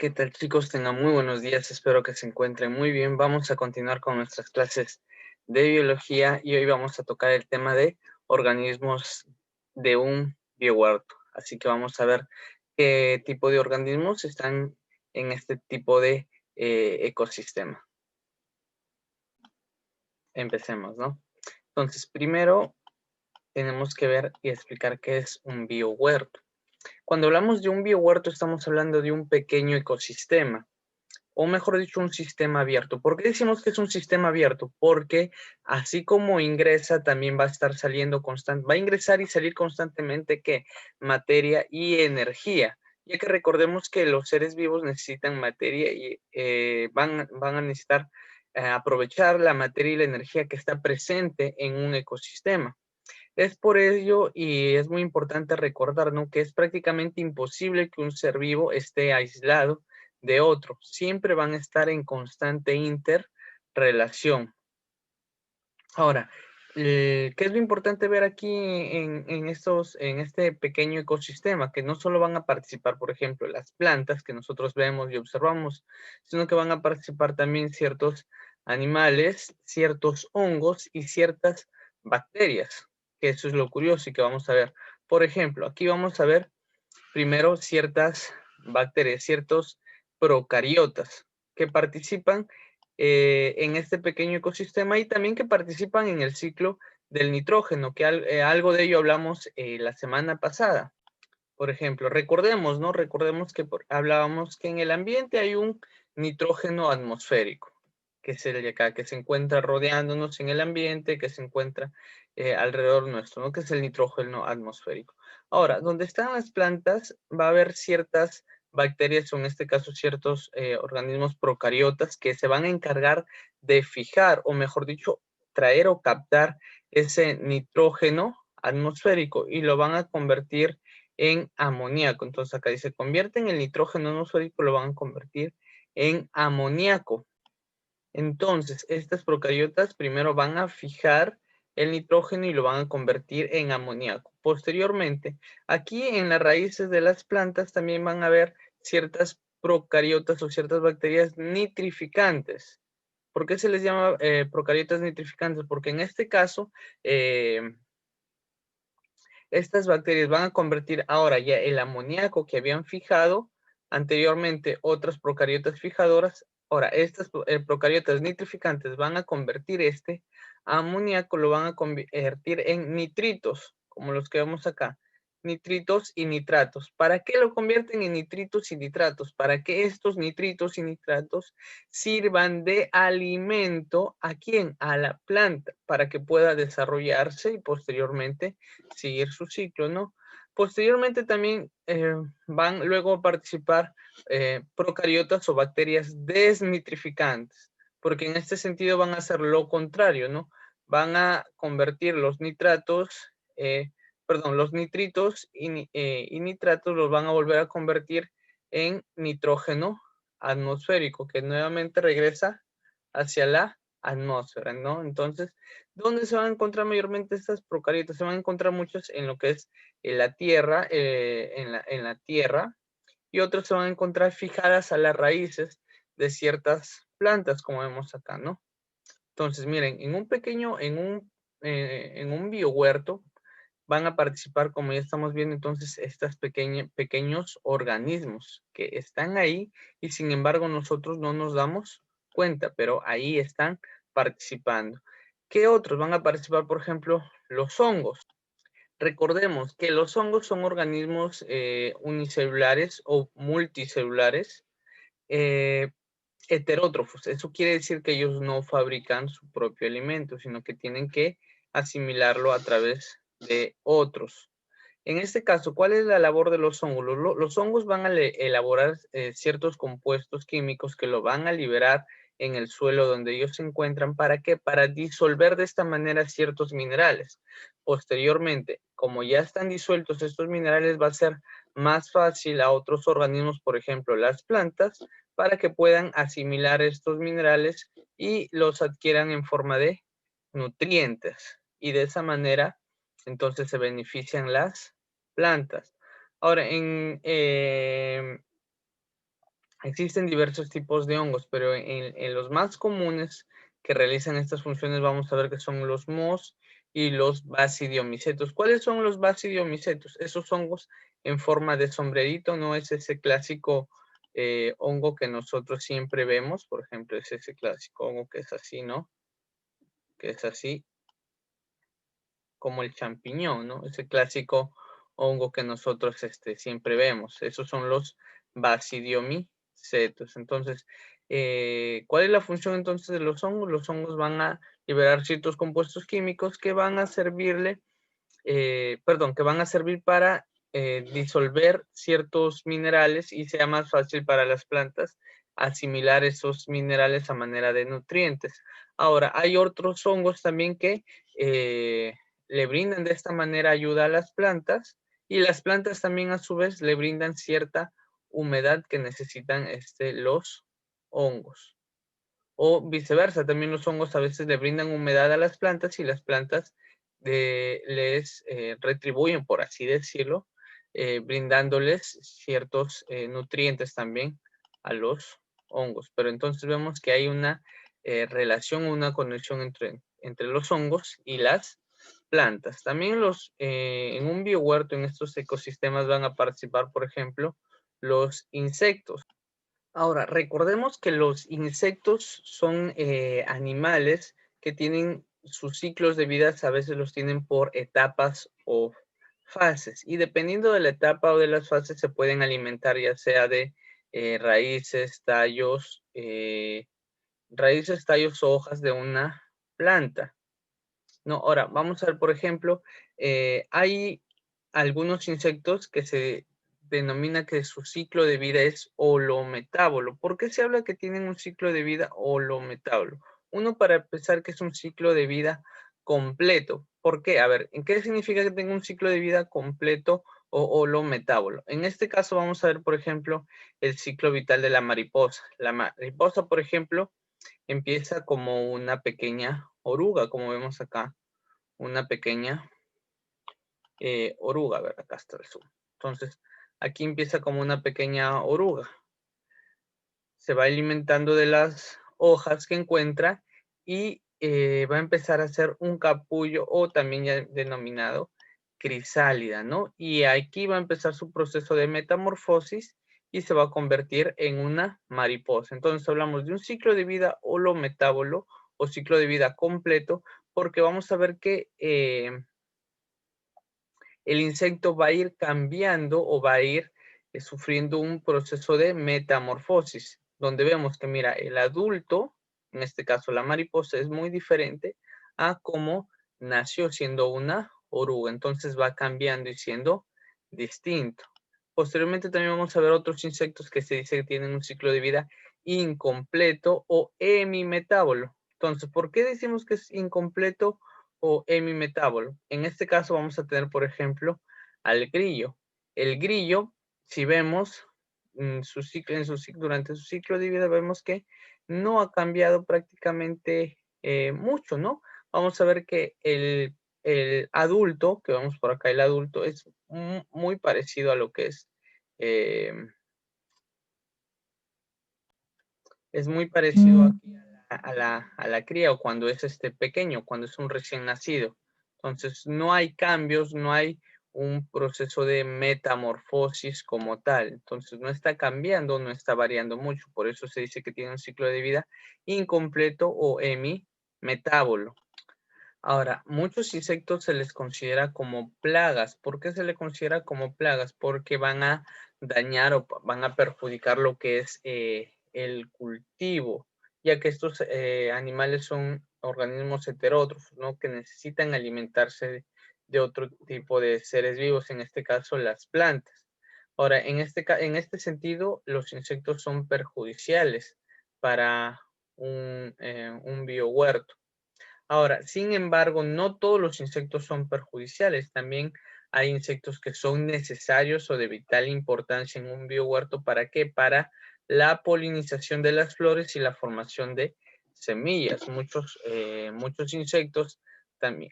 ¿Qué tal, chicos? Tengan muy buenos días, espero que se encuentren muy bien. Vamos a continuar con nuestras clases de biología y hoy vamos a tocar el tema de organismos de un biohuerto. Así que vamos a ver qué tipo de organismos están en este tipo de ecosistema. Empecemos, ¿no? Entonces, primero tenemos que ver y explicar qué es un biohuerto. Cuando hablamos de un biohuerto, estamos hablando de un pequeño ecosistema, o mejor dicho, un sistema abierto. ¿Por qué decimos que es un sistema abierto? Porque así como ingresa, también va a estar saliendo constante, va a ingresar y salir constantemente ¿qué? Materia y energía, ya que recordemos que los seres vivos necesitan materia y van a necesitar aprovechar la materia y la energía que está presente en un ecosistema. Es por ello, y es muy importante recordar, ¿no?, que es prácticamente imposible que un ser vivo esté aislado de otro. Siempre van a estar en constante interrelación. Ahora, ¿qué es lo importante ver aquí en este pequeño ecosistema? Que no solo van a participar, por ejemplo, las plantas que nosotros vemos y observamos, sino que van a participar también ciertos animales, ciertos hongos y ciertas bacterias, que eso es lo curioso y que vamos a ver. Por ejemplo, aquí vamos a ver primero ciertas bacterias, ciertos procariotas que participan en este pequeño ecosistema y también que participan en el ciclo del nitrógeno, que algo de ello hablamos la semana pasada. Por ejemplo, recordemos, ¿no? Recordemos que hablábamos que en el ambiente hay un nitrógeno atmosférico, que es el de acá, que se encuentra rodeándonos en el ambiente, que se encuentra alrededor nuestro, ¿no? Que es el nitrógeno atmosférico. Ahora, donde están las plantas, va a haber ciertas bacterias, o en este caso ciertos organismos procariotas, que se van a encargar de fijar, o mejor dicho, traer o captar ese nitrógeno atmosférico y lo van a convertir en amoníaco. Entonces acá dice, convierten el nitrógeno atmosférico, lo van a convertir en amoníaco. Entonces, estas procariotas primero van a fijar el nitrógeno y lo van a convertir en amoníaco. Posteriormente, aquí en las raíces de las plantas también van a haber ciertas procariotas o ciertas bacterias nitrificantes. ¿Por qué se les llama procariotas nitrificantes? Porque en este caso, estas bacterias van a convertir ahora ya el amoníaco que habían fijado anteriormente otras procariotas fijadoras. Ahora, estas procariotas nitrificantes van a convertir este amoníaco, lo van a convertir en nitritos, como los que vemos acá, nitritos y nitratos. ¿Para qué lo convierten en nitritos y nitratos? Para que estos nitritos y nitratos sirvan de alimento ¿a quién? A la planta, para que pueda desarrollarse y posteriormente seguir su ciclo, ¿no? Posteriormente también van luego a participar procariotas o bacterias desnitrificantes, porque en este sentido van a hacer lo contrario, ¿no? Van a convertir los nitratos, perdón, los nitritos y nitratos los van a volver a convertir en nitrógeno atmosférico, que nuevamente regresa hacia la atmósfera, ¿no? Entonces, ¿dónde se van a encontrar mayormente estas procariotas? Se van a encontrar muchos en lo que es la tierra, en la tierra, y otros se van a encontrar fijadas a las raíces de ciertas plantas, como vemos acá, ¿no? Entonces, miren, en un biohuerto van a participar, como ya estamos viendo, entonces, estos pequeños organismos que están ahí y sin embargo nosotros no nos damos cuenta, pero ahí están participando. ¿Qué otros van a participar? Por ejemplo, los hongos. Recordemos que los hongos son organismos unicelulares o multicelulares eh, heterótrofos. Eso quiere decir que ellos no fabrican su propio alimento, sino que tienen que asimilarlo a través de otros. En este caso, ¿cuál es la labor de los hongos? Los hongos van a elaborar ciertos compuestos químicos que lo van a liberar en el suelo donde ellos se encuentran. ¿Para qué? Para disolver de esta manera ciertos minerales. Posteriormente, como ya están disueltos estos minerales, va a ser más fácil a otros organismos, por ejemplo, las plantas, para que puedan asimilar estos minerales y los adquieran en forma de nutrientes. Y de esa manera, entonces se benefician las plantas. Ahora, Existen diversos tipos de hongos, pero en los más comunes que realizan estas funciones vamos a ver que son los mohos y los basidiomicetos. ¿Cuáles son los basidiomicetos? Esos hongos en forma de sombrerito, no es ese clásico hongo que nosotros siempre vemos. Por ejemplo, es ese clásico hongo que es así, ¿no? Que es así como el champiñón, ¿no? Ese clásico hongo que nosotros siempre vemos. Esos son los basidiomicetos. Entonces, ¿cuál es la función entonces de los hongos? Los hongos van a liberar ciertos compuestos químicos que van a servirle, que van a servir para disolver ciertos minerales y sea más fácil para las plantas asimilar esos minerales a manera de nutrientes. Ahora, hay otros hongos también que le brindan de esta manera ayuda a las plantas y las plantas también a su vez le brindan cierta humedad que necesitan los hongos. O viceversa, también los hongos a veces le brindan humedad a las plantas y las plantas les retribuyen, por así decirlo, brindándoles ciertos nutrientes también a los hongos. Pero entonces vemos que hay una relación, una conexión entre los hongos y las plantas. También en un biohuerto, en estos ecosistemas van a participar, por ejemplo, los insectos. Ahora, recordemos que los insectos son animales que tienen sus ciclos de vida, a veces los tienen por etapas o fases, y dependiendo de la etapa o de las fases se pueden alimentar ya sea de raíces, tallos o hojas de una planta. No, ahora vamos a ver, por ejemplo, hay algunos insectos que se denomina que su ciclo de vida es holometábolo. ¿Por qué se habla que tienen un ciclo de vida holometábolo? Uno, para empezar, que es un ciclo de vida completo. ¿Por qué? A ver, ¿en qué significa que tenga un ciclo de vida completo o holometábolo? En este caso vamos a ver, por ejemplo, el ciclo vital de la mariposa. La mariposa, por ejemplo, empieza como una pequeña oruga, como vemos acá, una pequeña oruga. A ver, acá está el zoom. Entonces, aquí empieza como una pequeña oruga. Se va alimentando de las hojas que encuentra y va a empezar a hacer un capullo o también ya denominado crisálida, ¿no? Y aquí va a empezar su proceso de metamorfosis y se va a convertir en una mariposa. Entonces hablamos de un ciclo de vida holometábolo o ciclo de vida completo, porque vamos a ver que el insecto va a ir cambiando o va a ir sufriendo un proceso de metamorfosis, donde vemos que, mira, el adulto, en este caso la mariposa, es muy diferente a cómo nació siendo una oruga. Entonces va cambiando y siendo distinto. Posteriormente también vamos a ver otros insectos que se dice que tienen un ciclo de vida incompleto o hemimetábolo. Entonces, ¿por qué decimos que es incompleto o hemimetábolo? En este caso vamos a tener, por ejemplo, al grillo. El grillo, si vemos durante su ciclo de vida, vemos que no ha cambiado prácticamente mucho, ¿no? Vamos a ver que el adulto, que vemos por acá, el adulto es muy parecido a lo que eh, es muy parecido aquí a la cría o cuando es pequeño, cuando es un recién nacido. Entonces, no hay cambios, no hay un proceso de metamorfosis como tal. Entonces, no está cambiando, no está variando mucho. Por eso se dice que tiene un ciclo de vida incompleto o hemimetábolo. Ahora, muchos insectos se les considera como plagas. ¿Por qué se les considera como plagas? Porque van a dañar o van a perjudicar lo que es el cultivo, ya que estos animales son organismos heterótrofos, ¿no? Que necesitan alimentarse de otro tipo de seres vivos, en este caso las plantas. Ahora, en este sentido, los insectos son perjudiciales para un biohuerto. Ahora, sin embargo, no todos los insectos son perjudiciales. También hay insectos que son necesarios o de vital importancia en un biohuerto. ¿Para qué? Para la polinización de las flores y la formación de semillas. Muchos insectos también,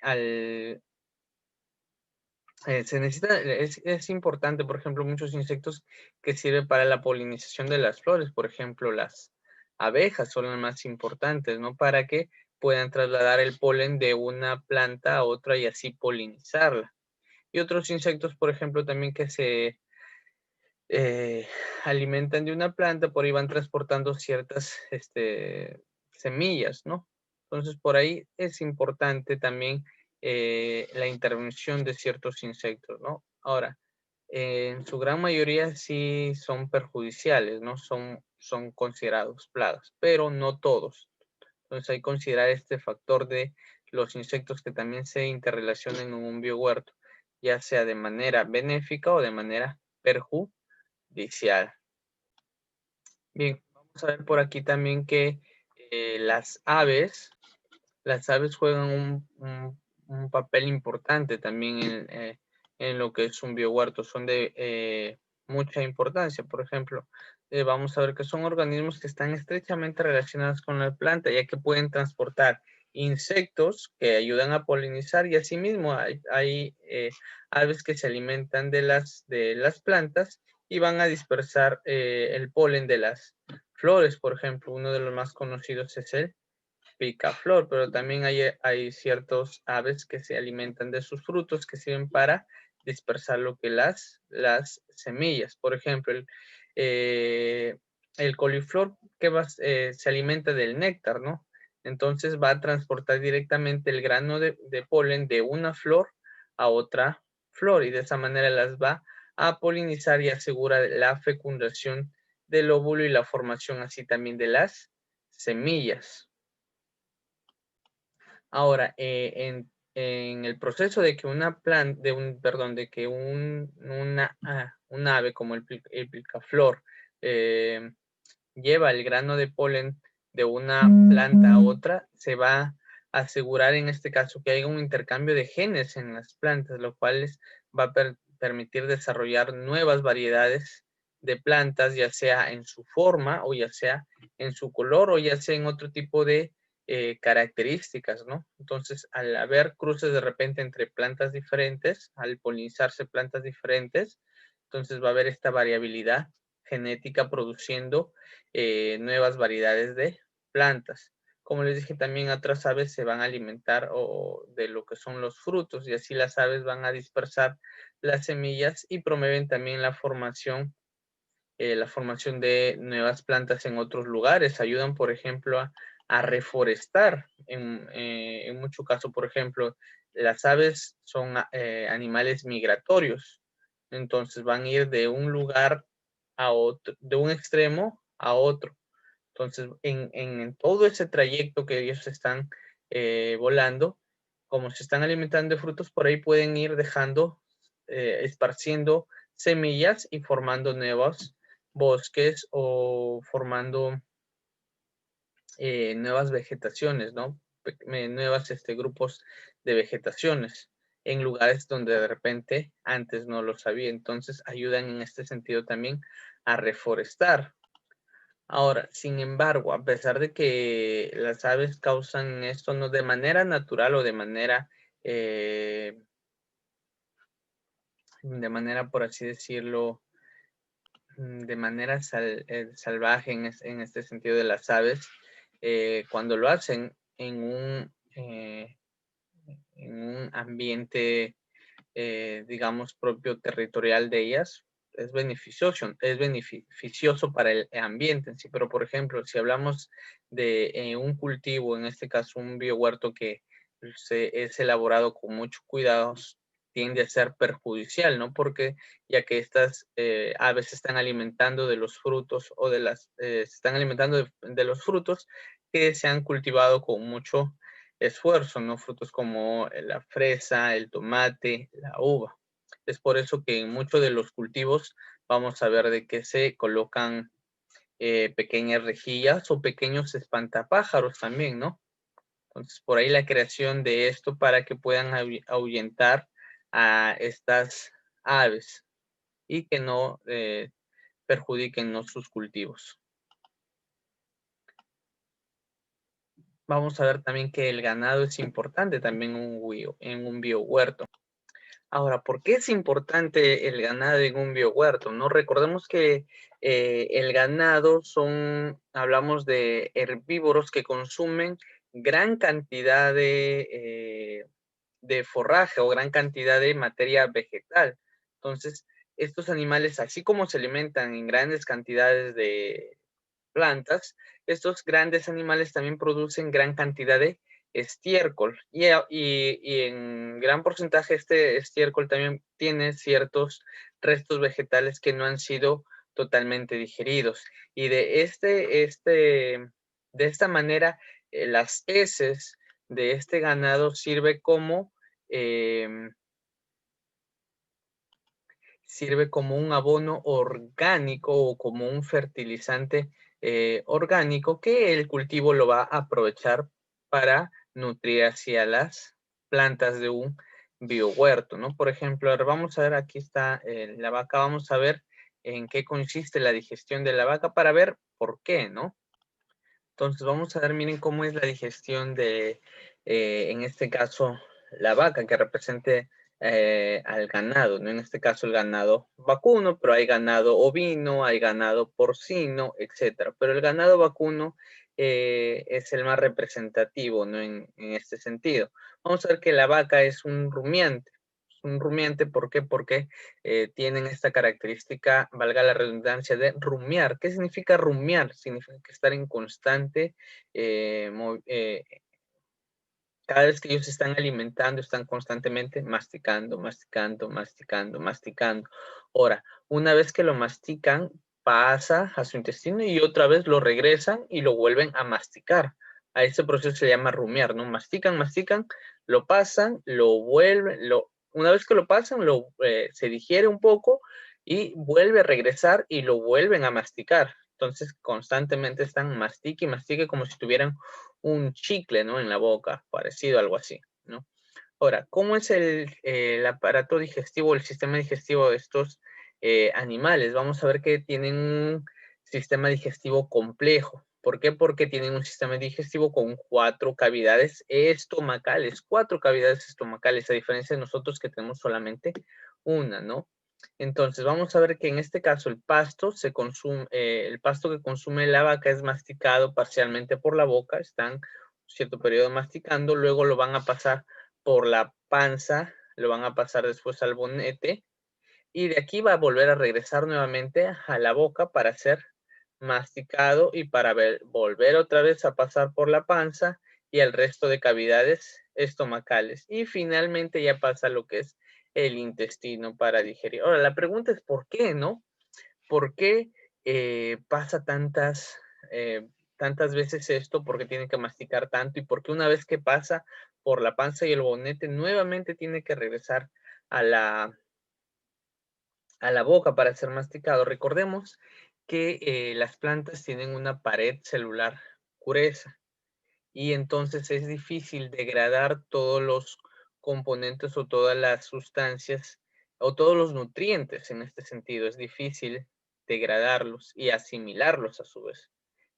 Se necesita, es importante, por ejemplo, muchos insectos que sirven para la polinización de las flores, por ejemplo, las abejas son las más importantes, ¿no? Para que puedan trasladar el polen de una planta a otra y así polinizarla. Y otros insectos, por ejemplo, también que se eh, alimentan de una planta, por ahí van transportando ciertas semillas, ¿no? Entonces, por ahí es importante también la intervención de ciertos insectos, ¿no? Ahora, en su gran mayoría sí son perjudiciales, ¿no? Son considerados plagas, pero no todos. Entonces hay que considerar este factor de los insectos que también se interrelacionan en un biohuerto, ya sea de manera benéfica o de manera perjudicial. Bien, vamos a ver por aquí también que las aves juegan un papel importante también en lo que es un biohuerto, son de mucha importancia. Por ejemplo, vamos a ver que son organismos que están estrechamente relacionados con la planta, ya que pueden transportar insectos que ayudan a polinizar y asimismo hay aves que se alimentan de las plantas y van a dispersar el polen de las flores. Por ejemplo, uno de los más conocidos es el picaflor, pero también hay ciertos aves que se alimentan de sus frutos que sirven para dispersar lo que las semillas. Por ejemplo, el coliflor se alimenta del néctar, ¿no? Entonces va a transportar directamente el grano de polen de una flor a otra flor y de esa manera las va a polinizar y asegura la fecundación del óvulo y la formación así también de las semillas. Ahora, en el proceso de que una planta, de que un ave como el picaflor lleva el grano de polen de una planta a otra, se va a asegurar en este caso que haya un intercambio de genes en las plantas, lo cual va a permitir desarrollar nuevas variedades de plantas, ya sea en su forma o ya sea en su color o ya sea en otro tipo de características, ¿no? Entonces, al haber cruces de repente entre plantas diferentes, al polinizarse plantas diferentes, entonces va a haber esta variabilidad genética produciendo nuevas variedades de plantas. Como les dije, también otras aves se van a alimentar de lo que son los frutos y así las aves van a dispersar las semillas y promueven también la formación de nuevas plantas en otros lugares. Ayudan, por ejemplo, a reforestar. En mucho caso, por ejemplo, las aves son animales migratorios. Entonces van a ir de un lugar a otro, de un extremo a otro. Entonces, en todo ese trayecto que ellos están volando, como se están alimentando de frutos, por ahí pueden ir dejando, esparciendo semillas y formando nuevos bosques o formando nuevas vegetaciones, ¿no? Nuevas grupos de vegetaciones en lugares donde de repente antes no lo sabía. Entonces ayudan en este sentido también a reforestar. Ahora, sin embargo, a pesar de que las aves causan esto no de manera natural o de manera, por así decirlo, de manera salvaje en este sentido de las aves, cuando lo hacen en un ambiente, digamos, propio territorial de ellas, es beneficioso para el ambiente en sí. Pero, por ejemplo, si hablamos de un cultivo, en este caso un biohuerto que es elaborado con mucho cuidado, tiende a ser perjudicial, ¿no? Porque ya que estas aves se están alimentando de los frutos o se están alimentando de los frutos que se han cultivado con mucho esfuerzo, ¿no? Frutos como la fresa, el tomate, la uva. Es por eso que en muchos de los cultivos vamos a ver de que se colocan pequeñas rejillas o pequeños espantapájaros también, ¿no? Entonces, por ahí la creación de esto para que puedan ahuyentar a estas aves y que no perjudiquen, ¿no?, sus cultivos. Vamos a ver también que el ganado es importante también en un biohuerto. Ahora, ¿por qué es importante el ganado en un biohuerto? ¿No? Recordemos que el ganado hablamos de herbívoros que consumen gran cantidad de forraje o gran cantidad de materia vegetal. Entonces, estos animales, así como se alimentan en grandes cantidades de plantas, estos grandes animales también producen gran cantidad de estiércol y en gran porcentaje este estiércol también tiene ciertos restos vegetales que no han sido totalmente digeridos. Y de esta manera, las heces de este ganado em, sirve como un abono orgánico o como un fertilizante orgánico que el cultivo lo va a aprovechar para nutrir hacia las plantas de un biohuerto, ¿no? Por ejemplo, ahora vamos a ver, aquí está la vaca, vamos a ver en qué consiste la digestión de la vaca para ver por qué, ¿no? Entonces vamos a ver, miren cómo es la digestión en este caso, la vaca que represente al ganado, ¿no? En este caso el ganado vacuno, pero hay ganado ovino, hay ganado porcino, etcétera. Pero el ganado vacuno es el más representativo, ¿no? En este sentido. Vamos a ver que la vaca es un rumiante. Es un rumiante, ¿por qué? Porque tienen esta característica, valga la redundancia, de rumiar. ¿Qué significa rumiar? Significa que estar en constante, eh, cada vez que ellos se están alimentando, están constantemente masticando, masticando, masticando, masticando. Ahora, una vez que lo mastican, pasa a su intestino y otra vez lo regresan y lo vuelven a masticar. A ese proceso se llama rumiar, ¿no? Mastican, mastican, lo pasan, lo vuelven, una vez que lo pasan, se digiere un poco y vuelve a regresar y lo vuelven a masticar. Entonces, constantemente están mastique y mastique como si tuvieran un chicle, ¿no? En la boca, parecido a algo así, ¿no? Ahora, ¿cómo es el aparato digestivo, el sistema digestivo de estos animales? Vamos a ver que tienen un sistema digestivo complejo. ¿Por qué? Porque tienen un sistema digestivo con 4 cavidades estomacales, a diferencia de nosotros que tenemos solamente una, ¿no? Entonces, vamos a ver que en este caso el pasto que consume la vaca es masticado parcialmente por la boca, están un cierto periodo masticando, luego lo van a pasar por la panza, lo van a pasar después al bonete y de aquí va a volver a regresar nuevamente a la boca para ser masticado y para volver otra vez a pasar por la panza y el resto de cavidades estomacales. Y finalmente ya pasa lo que es el intestino para digerir. Ahora, la pregunta es ¿por qué, no? ¿Por qué pasa tantas veces esto? ¿Por qué tiene que masticar tanto? ¿Y por qué una vez que pasa por la panza y el bonete, nuevamente tiene que regresar a la boca para ser masticado? Recordemos que las plantas tienen una pared celular gruesa y entonces es difícil degradar todos los componentes o todas las sustancias o todos los nutrientes en este sentido. Es difícil degradarlos y asimilarlos a su vez.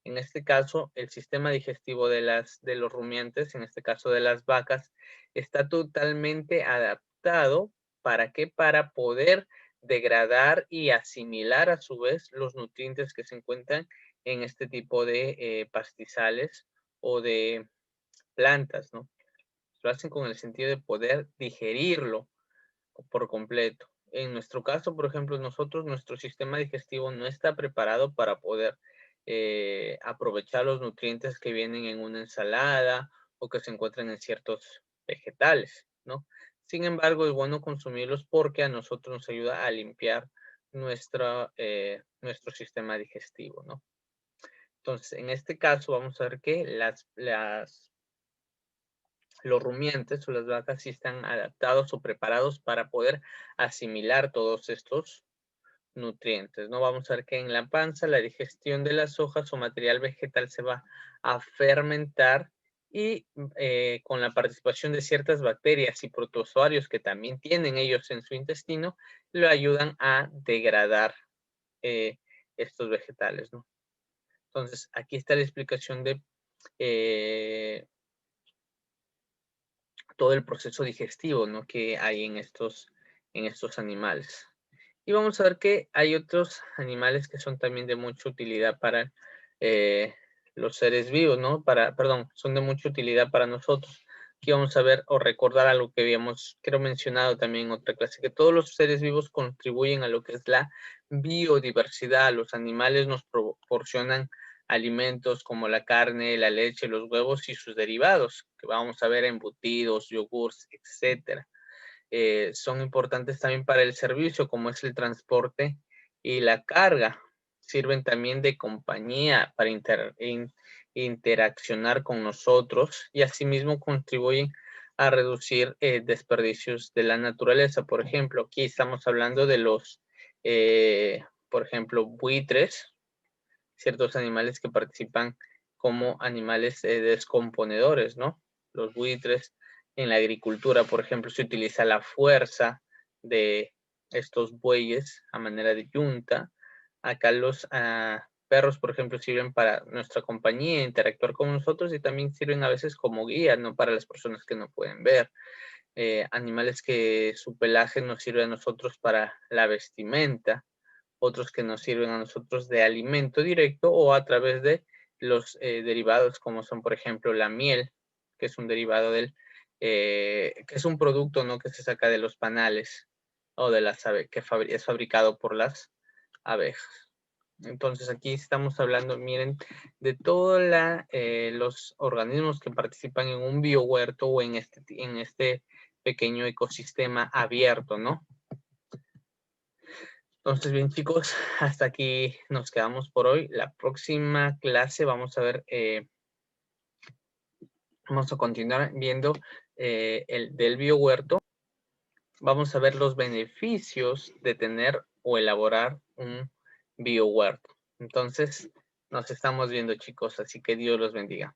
En este caso, el sistema digestivo de los rumiantes, en este caso de las vacas, está totalmente adaptado. ¿Para qué? Para poder degradar y asimilar a su vez los nutrientes que se encuentran en este tipo de pastizales o de plantas, ¿no? Lo hacen con el sentido de poder digerirlo por completo. En nuestro caso, por ejemplo, nuestro sistema digestivo no está preparado para poder aprovechar los nutrientes que vienen en una ensalada o que se encuentran en ciertos vegetales, ¿no? Sin embargo, es bueno consumirlos porque a nosotros nos ayuda a limpiar nuestro sistema digestivo, ¿no? Entonces, en este caso, vamos a ver que los rumiantes o las vacas sí están adaptados o preparados para poder asimilar todos estos nutrientes, ¿no? Vamos a ver que en la panza la digestión de las hojas o material vegetal se va a fermentar y con la participación de ciertas bacterias y protozoarios que también tienen ellos en su intestino, lo ayudan a degradar eh, estos vegetales, ¿no? Entonces, aquí está la explicación de todo el proceso digestivo, ¿no? Que hay en estos en estos animales. Y vamos a ver que hay otros animales que son también de mucha utilidad para los seres vivos, ¿no? Son de mucha utilidad para nosotros. Aquí vamos a ver o recordar algo que habíamos, creo, mencionado también en otra clase, que todos los seres vivos contribuyen a lo que es la biodiversidad. Los animales nos proporcionan alimentos como la carne, la leche, los huevos y sus derivados, que vamos a ver embutidos, yogurts, etcétera. Son importantes también para el servicio, como es el transporte y la carga. Sirven también de compañía para interaccionar con nosotros y asimismo contribuyen a reducir desperdicios de la naturaleza. Por ejemplo, aquí estamos hablando de los, por ejemplo, buitres, ciertos animales que participan como animales descomponedores, ¿no? Los buitres en la agricultura, por ejemplo, se utiliza la fuerza de estos bueyes a manera de yunta. Acá los perros, por ejemplo, sirven para nuestra compañía, interactuar con nosotros y también sirven a veces como guía, ¿no? Para las personas que no pueden ver. Animales que su pelaje nos sirve a nosotros para la vestimenta, otros que nos sirven a nosotros de alimento directo o a través de los derivados como son, por ejemplo, la miel, que es un derivado que es un producto, ¿no? Que se saca de los panales o de las abejas, que es fabricado por las abejas. Entonces aquí estamos hablando, miren, de todos los organismos que participan en un biohuerto o en este pequeño ecosistema abierto, ¿no? Entonces, bien, chicos, hasta aquí nos quedamos por hoy. La próxima clase vamos a ver, vamos a continuar viendo el del biohuerto. Vamos a ver los beneficios de tener o elaborar un biohuerto. Entonces, nos estamos viendo, chicos, así que Dios los bendiga.